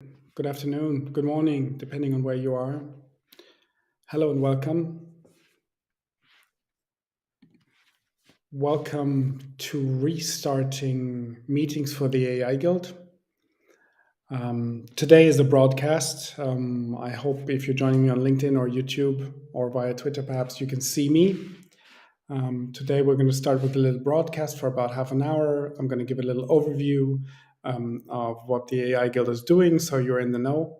Good afternoon, good morning, depending on where you are. Hello and welcome. Welcome to restarting meetings for the AI Guild. Today is a broadcast. I hope if you're joining me on LinkedIn or YouTube or via Twitter, perhaps you can see me. Today we're going to start with a little broadcast for about half an hour. I'm going to give a little overview of what the AI Guild is doing so you're in the know.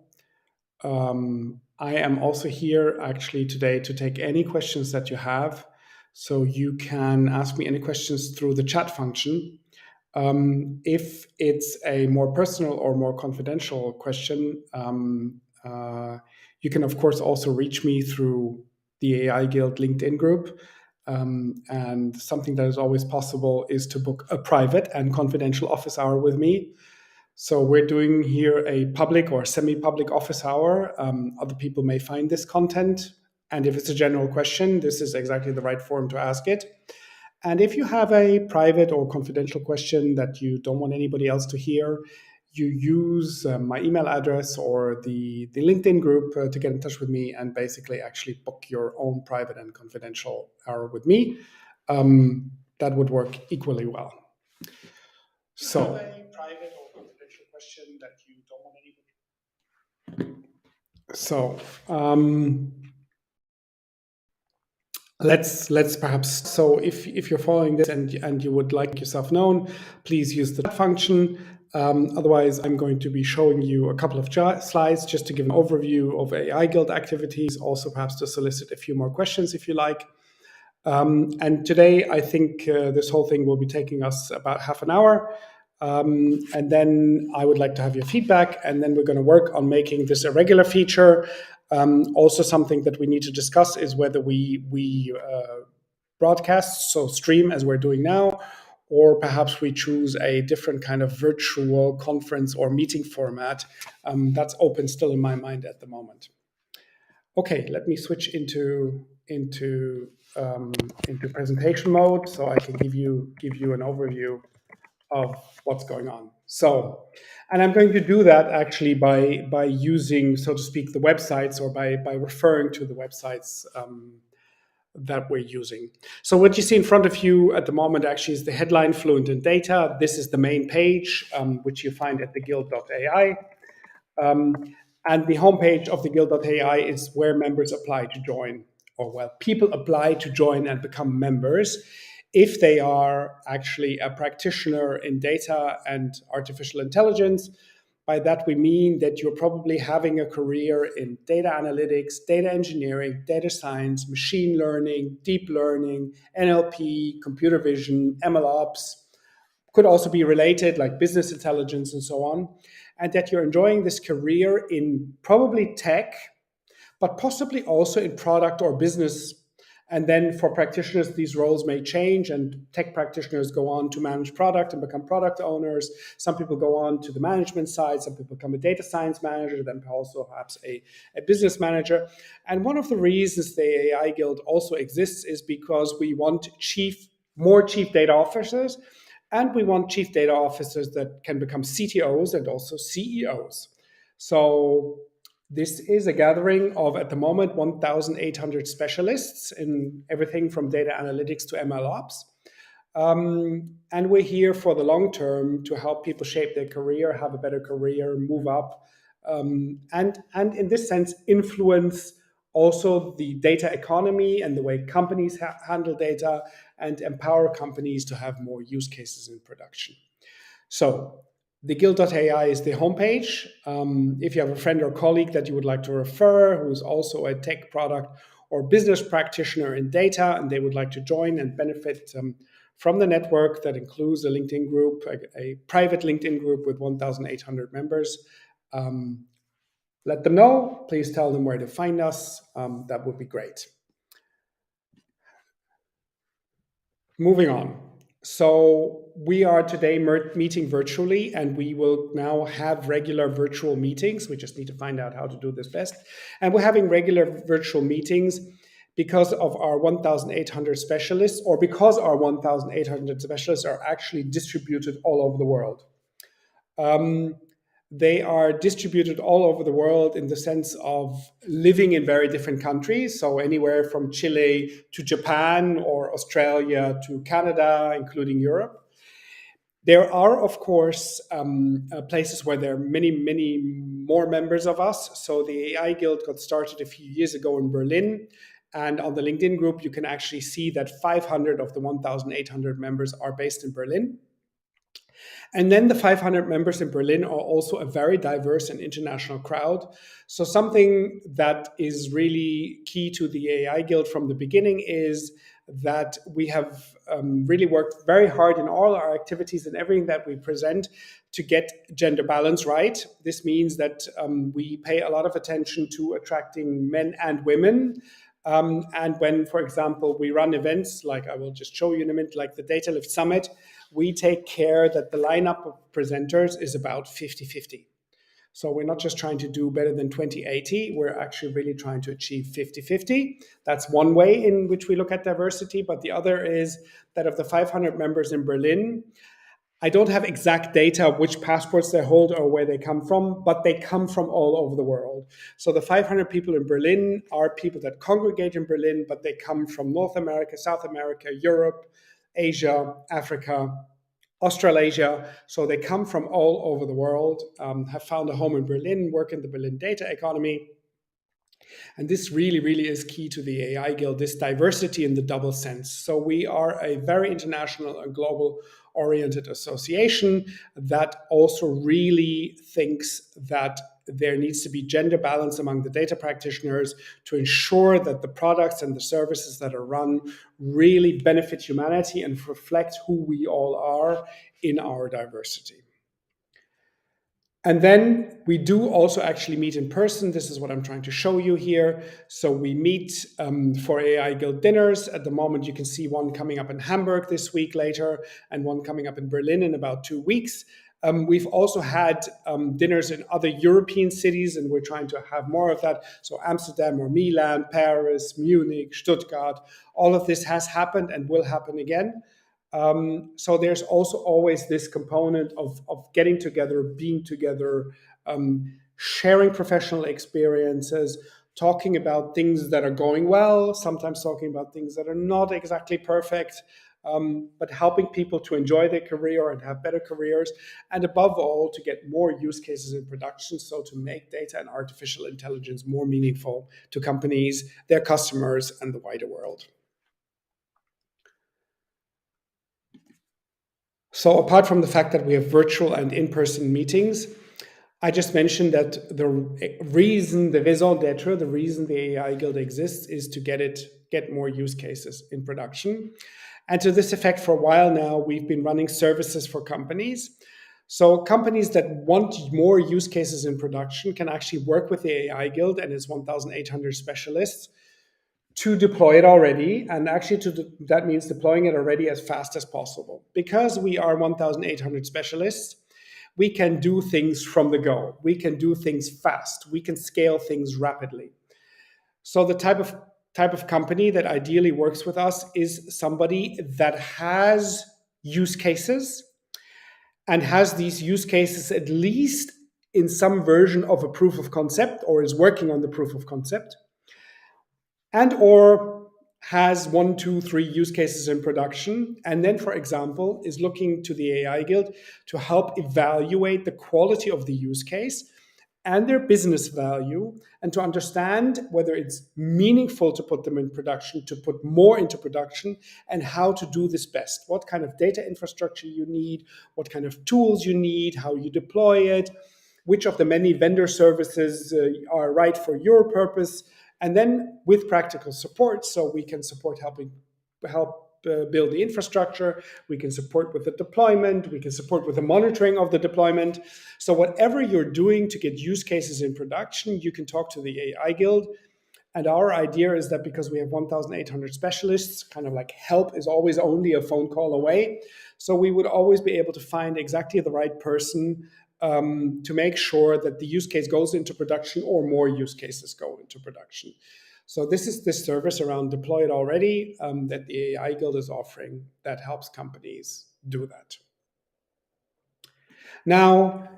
I am also here actually today to take any questions that you have. So you can ask me any questions through the chat function. If it's a more personal or more confidential question, you can, of course, also reach me through the AI Guild LinkedIn group. And something that is always possible is to book a private and confidential office hour with me. So we're doing here a public or semi-public office hour. Other people may find this content. And if it's a general question, this is exactly the right forum to ask it. And if you have a private or confidential question that you don't want anybody else to hear, you use my email address or the LinkedIn group to get in touch with me and basically actually book your own private and confidential hour with me. That would work equally well. So, a private or confidential question that you don't want anybody. So, let's perhaps. So, if you're following this and you would like yourself known, please use the chat function. Otherwise, I'm going to be showing you a couple of slides just to give an overview of AI Guild activities. Also, perhaps to solicit a few more questions if you like. And today, I think this whole thing will be taking us about half an hour. And then I would like to have your feedback, and then we're going to work on making this a regular feature. Also, something that we need to discuss is whether we broadcast, so stream as we're doing now, or perhaps we choose a different kind of virtual conference or meeting format. That's open still in my mind at the moment. Okay, let me switch into presentation mode so I can give you an overview of what's going on. So, and I'm going to do that actually by using, so to speak, the websites, or by referring to the websites that we're using. So what you see in front of you at the moment actually is the headline Fluent in Data. This is the main page, which you find at theguild.ai. And the homepage of the guild.ai is where members apply to join, or well, people apply to join and become members if they are actually a practitioner in data and artificial intelligence. By that, we mean that you're probably having a career in data analytics, data engineering, data science, machine learning, deep learning, NLP, computer vision, MLOps, could also be related, like business intelligence and so on, and that you're enjoying this career in probably tech, but possibly also in product or business. And then for practitioners, these roles may change, and tech practitioners go on to manage product and become product owners. Some people go on to the management side, some people become a data science manager, then also perhaps a business manager. And one of the reasons the AI Guild also exists is because we want more chief data officers, and we want chief data officers that can become CTOs and also CEOs. So this is a gathering of, at the moment, 1,800 specialists in everything from data analytics to MLOps. And we're here for the long term to help people shape their career, have a better career, move up, and in this sense, influence also the data economy and the way companies handle data, and empower companies to have more use cases in production. So the guild.ai is the homepage. If you have a friend or colleague that you would like to refer, who is also a tech product or business practitioner in data, and they would like to join and benefit from the network that includes a LinkedIn group, a private LinkedIn group with 1,800 members, let them know. Please tell them where to find us. That would be great. Moving on. So we are today meeting virtually, and we will now have regular virtual meetings. We just need to find out how to do this best. And we're having regular virtual meetings because of our 1,800 specialists, or because our 1,800 specialists are actually distributed all over the world. They are distributed all over the world in the sense of living in very different countries. So, anywhere from Chile to Japan or Australia to Canada, including Europe. There are, of course, places where there are many, many more members of us. So, the AI Guild got started a few years ago in Berlin. And on the LinkedIn group, you can actually see that 500 of the 1,800 members are based in Berlin. And then the 500 members in Berlin are also a very diverse and international crowd. So, something that is really key to the AI Guild from the beginning is that we have really worked very hard in all our activities and everything that we present to get gender balance right. This means that we pay a lot of attention to attracting men and women. And when, for example, we run events like I will just show you in a minute, like the Data Lift Summit, we take care that the lineup of presenters is about 50-50. So we're not just trying to do better than 2080, we're actually really trying to achieve 50-50. That's one way in which we look at diversity. But the other is that of the 500 members in Berlin, I don't have exact data of which passports they hold or where they come from, but they come from all over the world. So the 500 people in Berlin are people that congregate in Berlin, but they come from North America, South America, Europe, Asia, Africa, Australasia. So they come from all over the world, have found a home in Berlin, work in the Berlin data economy. And this really, really is key to the AI Guild, this diversity in the double sense. So we are a very international and global oriented association that also really thinks that there needs to be gender balance among the data practitioners to ensure that the products and the services that are run really benefit humanity and reflect who we all are in our diversity. And then we do also actually meet in person. This is what I'm trying to show you here. So we meet for AI Guild dinners. At the moment, you can see one coming up in Hamburg this week later, and one coming up in Berlin in about 2 weeks. We've also had dinners in other European cities, and we're trying to have more of that. So Amsterdam or Milan, Paris, Munich, Stuttgart, all of this has happened and will happen again. So there's also always this component of getting together, being together, sharing professional experiences, talking about things that are going well, sometimes talking about things that are not exactly perfect, but helping people to enjoy their career and have better careers, and above all, to get more use cases in production, so to make data and artificial intelligence more meaningful to companies, their customers, and the wider world. So apart from the fact that we have virtual and in-person meetings, I just mentioned that the reason, the raison d'etre, the reason the AI Guild exists is to get more use cases in production. And to this effect, for a while now, we've been running services for companies. So companies that want more use cases in production can actually work with the AI Guild and its 1,800 specialists to deploy it already, and actually that means deploying it already as fast as possible. Because we are 1,800 specialists, we can do things from the go. We can do things fast. We can scale things rapidly. So the type of company that ideally works with us is somebody that has use cases and has these use cases at least in some version of a proof of concept, or is working on the proof of concept, and or has 1, 2, 3 use cases in production, and then, for example, is looking to the AI Guild to help evaluate the quality of the use case and their business value, and to understand whether it's meaningful to put them in production, to put more into production, and how to do this best. What kind of data infrastructure you need, what kind of tools you need, how you deploy it, which of the many vendor services are right for your purpose, and then with practical support, so we can support help build the infrastructure, we can support with the deployment, we can support with the monitoring of the deployment. So whatever you're doing to get use cases in production, you can talk to the AI Guild. And our idea is that because we have 1,800 specialists, kind of like help is always only a phone call away. So we would always be able to find exactly the right person to make sure that the use case goes into production or more use cases go into production. So this is this service around Deploy It Already that the AI Guild is offering that helps companies do that. Now,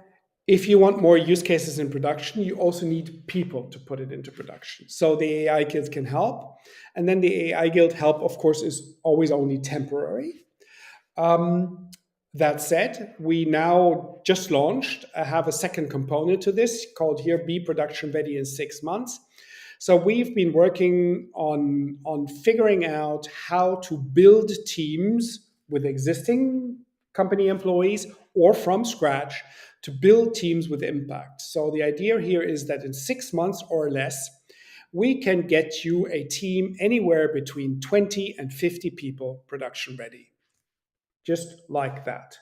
If you want more use cases in production, you also need people to put it into production. So the AI Guild can help. And then the AI Guild help, of course, is always only temporary. That said, we now just launched, have a second component to this called here Be Production Ready in 6 months. So we've been working on figuring out how to build teams with existing company employees or from scratch to build teams with impact. So the idea here is that in 6 months or less, we can get you a team anywhere between 20 and 50 people production ready. Just like that.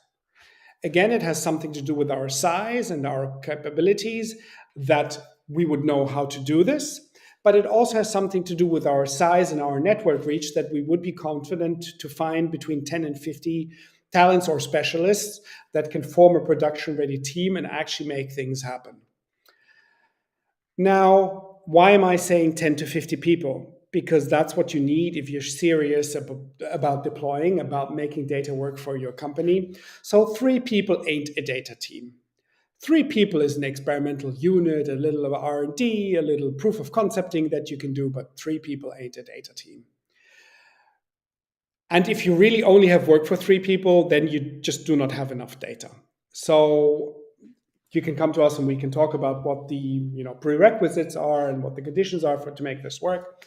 Again, it has something to do with our size and our capabilities that we would know how to do this. But it also has something to do with our size and our network reach that we would be confident to find between 10 and 50 talents or specialists that can form a production ready team and actually make things happen. Now, why am I saying 10 to 50 people? Because that's what you need if you're serious about deploying, about making data work for your company. So 3 people ain't a data team. 3 people is an experimental unit, a little of R&D, a little proof of concepting that you can do, but 3 people ain't a data team. And if you really only have work for 3 people, then you just do not have enough data. So you can come to us and we can talk about what the prerequisites are and what the conditions are to make this work.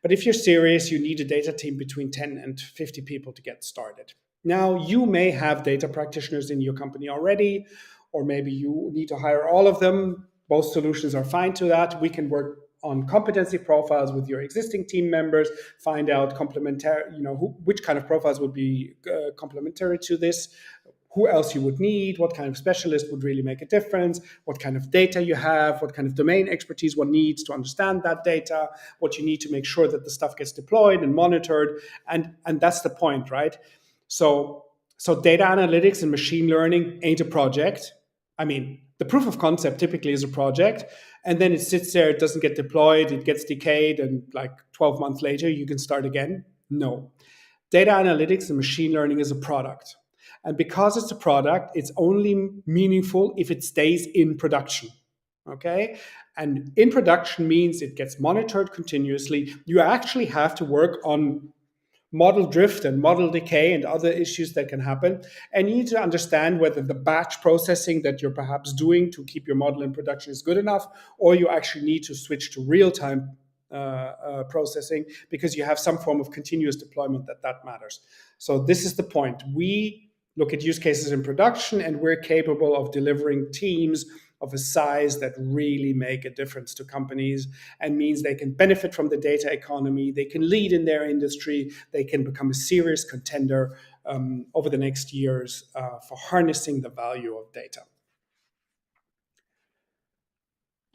But if you're serious, you need a data team between 10 and 50 people to get started. Now, you may have data practitioners in your company already, or maybe you need to hire all of them. Both solutions are fine to that. We can work on competency profiles with your existing team members, find out complementary, which kind of profiles would be complementary to this, who else you would need, what kind of specialist would really make a difference, what kind of data you have, what kind of domain expertise one needs to understand that data, what you need to make sure that the stuff gets deployed and monitored. And that's the point, right? So data analytics and machine learning ain't a project. I mean, the proof of concept typically is a project, and then it sits there, it doesn't get deployed, it gets decayed, and like 12 months later, you can start again. No. Data analytics and machine learning is a product. And because it's a product, it's only meaningful if it stays in production. Okay? And in production means it gets monitored continuously. You actually have to work on model drift and model decay and other issues that can happen. And you need to understand whether the batch processing that you're perhaps doing to keep your model in production is good enough, or you actually need to switch to real-time processing because you have some form of continuous deployment that matters. So this is the point. We look at use cases in production, and we're capable of delivering teams of a size that really make a difference to companies and means they can benefit from the data economy, they can lead in their industry, they can become a serious contender over the next years for harnessing the value of data.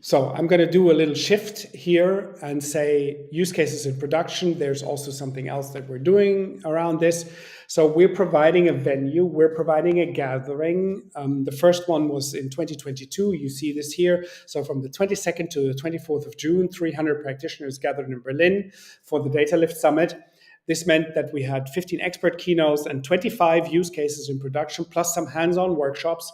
So I'm going to do a little shift here and say use cases in production. There's also something else that we're doing around this. So we're providing a venue, we're providing a gathering. The first one was in 2022. You see this here. So from the 22nd to the 24th of June, 300 practitioners gathered in Berlin for the Data Lift Summit. This meant that we had 15 expert keynotes and 25 use cases in production, plus some hands-on workshops.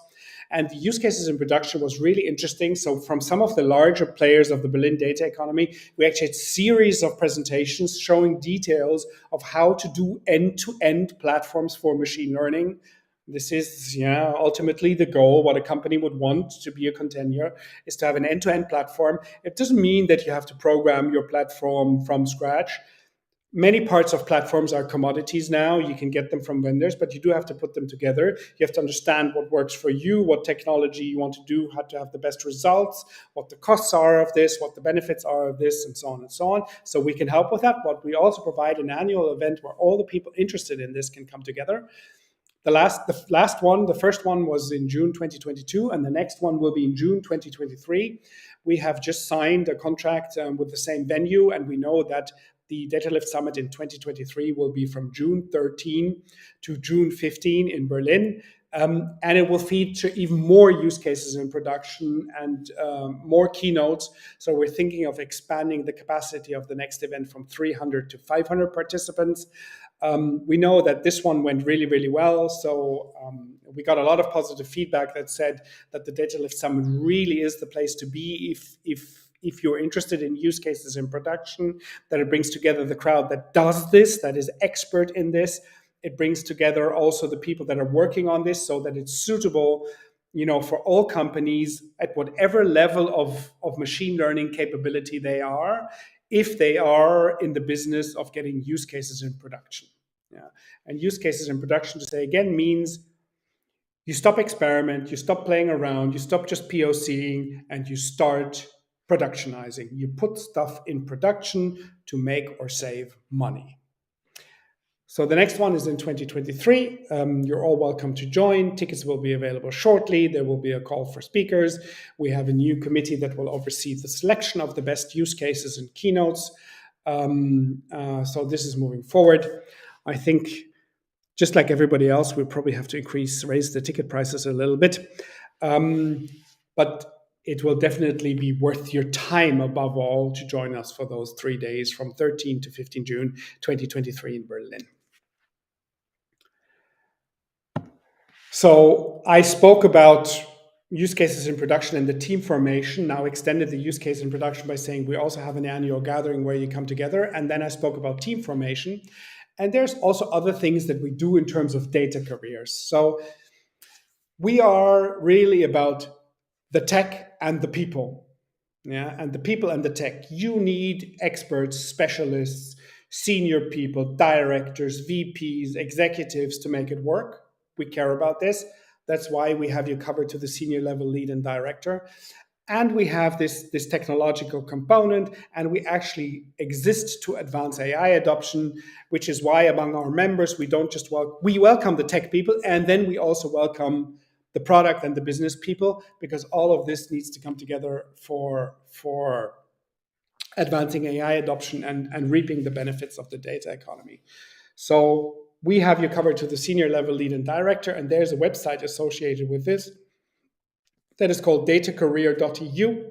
And the use cases in production was really interesting. So from some of the larger players of the Berlin data economy, we actually had a series of presentations showing details of how to do end-to-end platforms for machine learning. This is ultimately the goal. What a company would want to be a contender is to have an end-to-end platform. It doesn't mean that you have to program your platform from scratch. Many parts of platforms are commodities now. You can get them from vendors, but you do have to put them together. You have to understand what works for you, what technology you want to do, how to have the best results, what the costs are of this, what the benefits are of this, and so on and so on. So we can help with that, but we also provide an annual event where all the people interested in this can come together. The first one was in June 2022, and the next one will be in June 2023. We have just signed a contract with the same venue, and we know that the Data Lift Summit in 2023 will be from June 13 to June 15 in Berlin. And it will feature even more use cases in production and more keynotes. So we're thinking of expanding the capacity of the next event from 300 to 500 participants. We know that this one went really, really well. So we got a lot of positive feedback that said that the Data Lift Summit really is the place to be if you're interested in use cases in production, that it brings together the crowd that does this, that is expert in this. It brings together also the people that are working on this so that it's suitable, for all companies at whatever level of machine learning capability they are, if they are in the business of getting use cases in production. Yeah. And use cases in production, to say again, means you stop experiment, you stop playing around, you stop just POCing, and you start productionizing. You put stuff in production to make or save money. So the next one is in 2023. You're all welcome to join. Tickets will be available shortly. There will be a call for speakers. We have a new committee that will oversee the selection of the best use cases and keynotes. So this is moving forward. I think just like everybody else, we'll probably have to raise the ticket prices a little bit. But it will definitely be worth your time, above all, to join us for those 3 days from 13 to 15 June 2023 in Berlin. So I spoke about use cases in production and the team formation. Now extended the use case in production by saying we also have an annual gathering where you come together. And then I spoke about team formation. And there's also other things that we do in terms of data careers. So we are really about the tech and the people. Yeah, and the people and the tech. You need experts, specialists, senior people, directors, VPs, executives to make it work. We care about this. That's why we have you covered to the senior level lead and director. And we have this technological component, and we actually exist to advance AI adoption, which is why among our members, we don't just we welcome the tech people, and then we also welcome the product and the business people, because all of this needs to come together for advancing AI adoption and reaping the benefits of the data economy. So we have you covered to the senior level lead and director, and there's a website associated with this that is called datacareer.eu.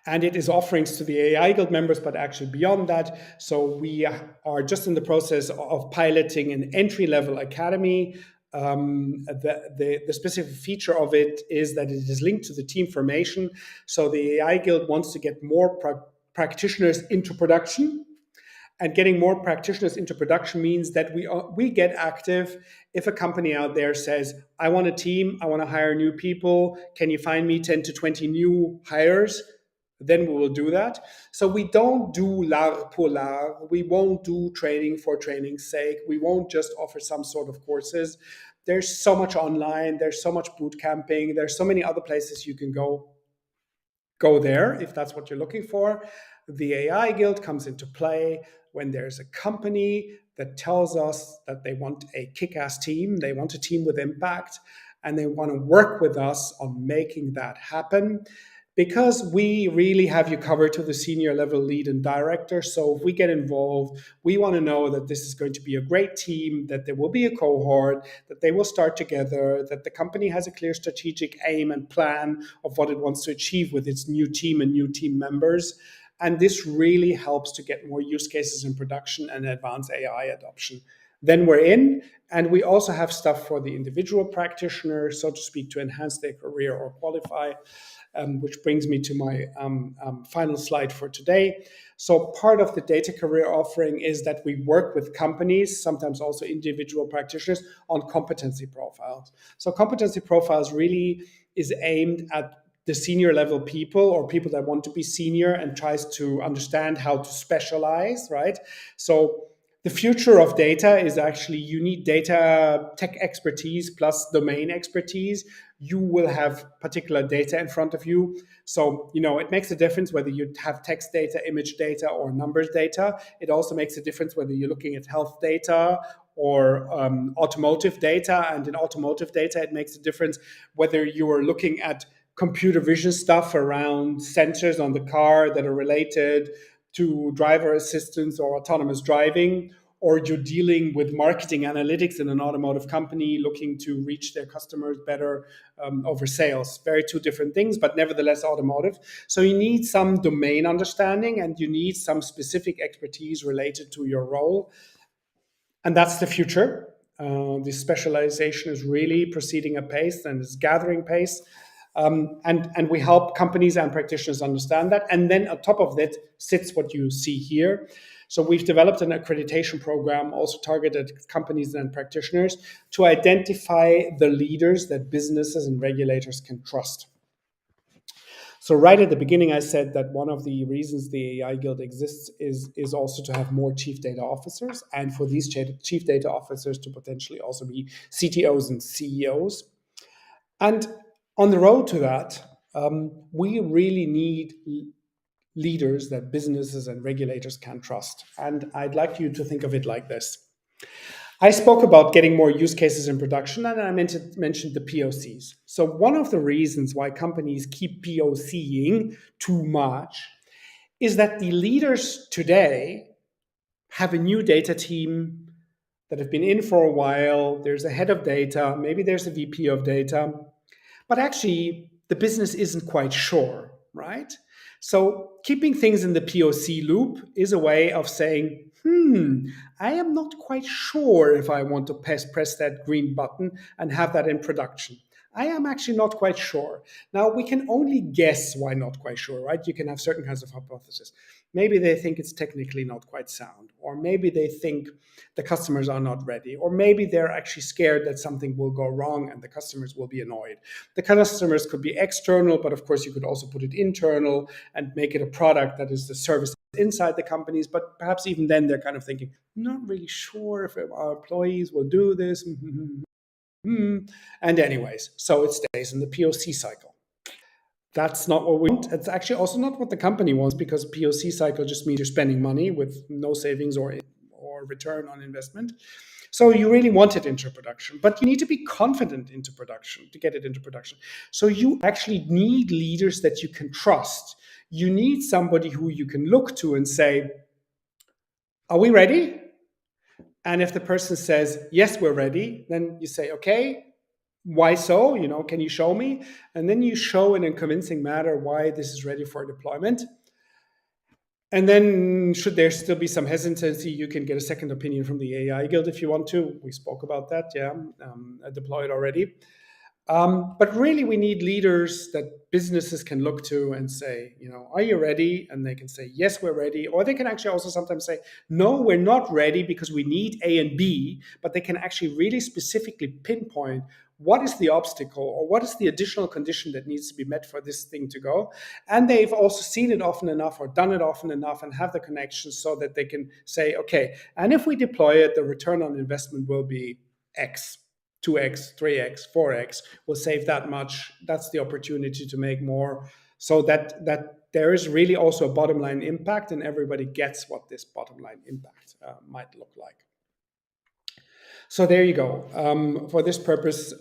And it is offerings to the AI Guild members, but actually beyond that. So we are just in the process of piloting an entry-level academy. The specific feature of it is that it is linked to the team formation. So the AI Guild wants to get more practitioners into production. And getting more practitioners into production means that we get active. If a company out there says, I want a team, I want to hire new people, can you find me 10 to 20 new hires? Then we will do that. So we don't do l'art pour l'art. We won't do training for training's sake. We won't just offer some sort of courses. There's so much online. There's so much boot camping. There's so many other places you can go there if that's what you're looking for. The AI Guild comes into play when there's a company that tells us that they want a kick-ass team, they want a team with impact, and they want to work with us on making that happen. Because we really have you covered to the senior level lead and director. So if we get involved, we want to know that this is going to be a great team, that there will be a cohort, that they will start together, that the company has a clear strategic aim and plan of what it wants to achieve with its new team and new team members. And this really helps to get more use cases in production and advance AI adoption. Then we're in, and we also have stuff for the individual practitioner, so to speak, to enhance their career or qualify. Which brings me to my final slide for today. So part of the data career offering is that we work with companies, sometimes also individual practitioners, on competency profiles. So competency profiles really is aimed at the senior level people or people that want to be senior and tries to understand how to specialize, right? So the future of data is actually you need data tech expertise plus domain expertise. You will have particular data in front of you. So, it makes a difference whether you have text data, image data, or numbers data. It also makes a difference whether you're looking at health data or automotive data. And in automotive data, it makes a difference whether you are looking at computer vision stuff around sensors on the car that are related to driver assistance or autonomous driving, or you're dealing with marketing analytics in an automotive company looking to reach their customers better over sales. Very two different things, but nevertheless automotive. So you need some domain understanding and you need some specific expertise related to your role. And that's the future. The specialization is really proceeding at pace and is gathering pace. And we help companies and practitioners understand that. And then on top of that sits what you see here. So we've developed an accreditation program also targeted at companies and practitioners to identify the leaders that businesses and regulators can trust. So right at the beginning, I said that one of the reasons the AI Guild exists is also to have more chief data officers, and for these chief data officers to potentially also be CTOs and CEOs. And on the road to that, we really need leaders that businesses and regulators can trust. And I'd like you to think of it like this. I spoke about getting more use cases in production, and I mentioned the POCs. So one of the reasons why companies keep POCing too much is that the leaders today have a new data team that have been in for a while. There's a head of data, maybe there's a VP of data, but actually the business isn't quite sure, right? So keeping things in the POC loop is a way of saying, I am not quite sure if I want to press that green button and have that in production. I am actually not quite sure. Now, we can only guess why not quite sure, right? You can have certain kinds of hypotheses. Maybe they think it's technically not quite sound, or maybe they think the customers are not ready, or maybe they're actually scared that something will go wrong and the customers will be annoyed. The customers could be external, but of course you could also put it internal and make it a product that is the service inside the companies. But perhaps even then they're kind of thinking, not really sure if our employees will do this. And anyways, so it stays in the POC cycle. That's not what we want. It's actually also not what the company wants, because POC cycle just means you're spending money with no savings or return on investment. So you really want it into production, but you need to be confident into production to get it into production. So you actually need leaders that you can trust. You need somebody who you can look to and say, are we ready? And if the person says, yes, we're ready, then you say, okay, why so? Can you show me? And then you show in a convincing manner why this is ready for deployment. And then, should there still be some hesitancy, you can get a second opinion from the AI Guild if you want to. We spoke about that, yeah, deployed already. But really, we need leaders that businesses can look to and say, are you ready? And they can say, yes, we're ready. Or they can actually also sometimes say, no, we're not ready because we need A and B. But they can actually really specifically pinpoint what is the obstacle or what is the additional condition that needs to be met for this thing to go. And they've also seen it often enough or done it often enough and have the connections so that they can say, okay, and if we deploy it, the return on investment will be X. 2x, 3x, 4x, will save that much. That's the opportunity to make more, so that there is really also a bottom line impact, and everybody gets what this bottom line impact might look like. So there you go. For this purpose,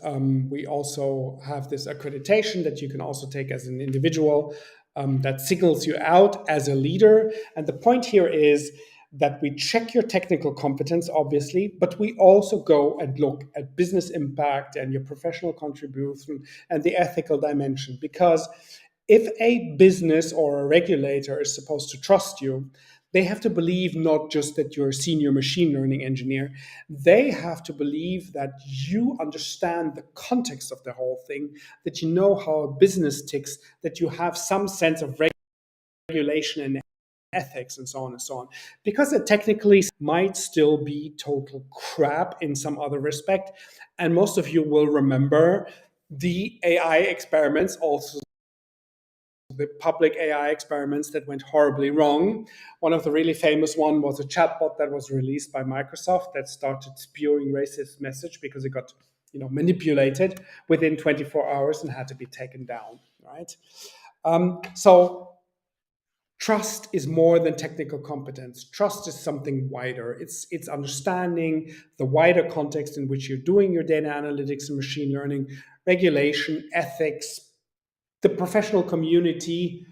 we also have this accreditation that you can also take as an individual that signals you out as a leader. And the point here is that we check your technical competence, obviously, but we also go and look at business impact and your professional contribution and the ethical dimension. Because if a business or a regulator is supposed to trust you, they have to believe not just that you're a senior machine learning engineer, they have to believe that you understand the context of the whole thing, that you know how a business ticks, that you have some sense of regulation and ethics and so on and so on. Because it technically might still be total crap in some other respect. And most of you will remember the AI experiments, also the public AI experiments that went horribly wrong. One of the really famous one was a chatbot that was released by Microsoft that started spewing racist message because it got manipulated within 24 hours and had to be taken down, right? So trust is more than technical competence. Trust is something wider. It's understanding the wider context in which you're doing your data analytics and machine learning, regulation, ethics, the professional community,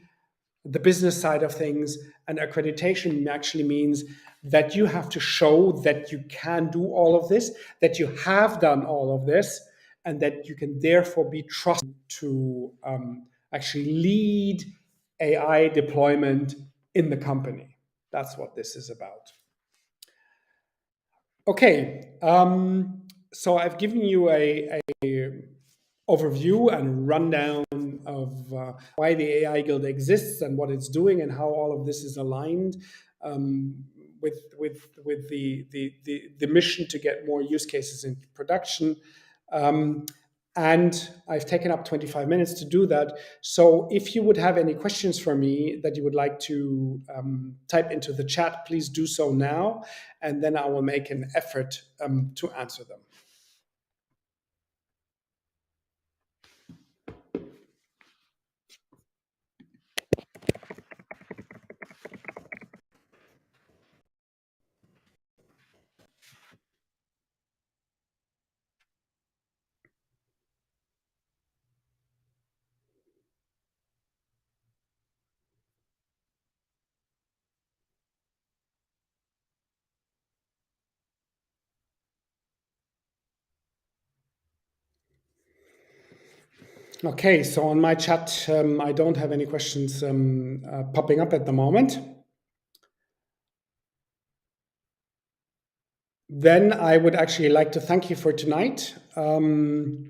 the business side of things. And accreditation actually means that you have to show that you can do all of this, that you have done all of this, and that you can therefore be trusted to actually lead AI deployment in the company. That's what this is about. Okay, so I've given you a overview and rundown of why the AI Guild exists and what it's doing and how all of this is aligned with the mission to get more use cases into production. Um, and I've taken up 25 minutes to do that. So if you would have any questions for me that you would like to type into the chat, please do so now, and then I will make an effort to answer them. Okay, so on my chat, I don't have any questions popping up at the moment. Then I would actually like to thank you for tonight. And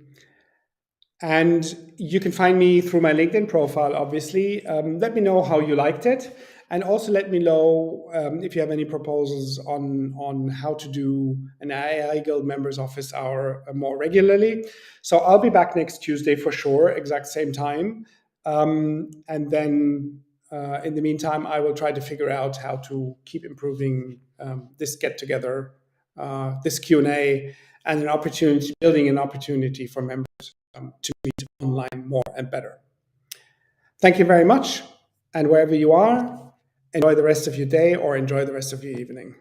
you can find me through my LinkedIn profile, obviously. Let me know how you liked it. And also let me know if you have any proposals on how to do an AI Guild Members Office Hour more regularly. So I'll be back next Tuesday for sure, exact same time. And then in the meantime, I will try to figure out how to keep improving this get together, this Q&A, and an opportunity, building an opportunity for members to meet online more and better. Thank you very much. And wherever you are, enjoy the rest of your day or enjoy the rest of your evening.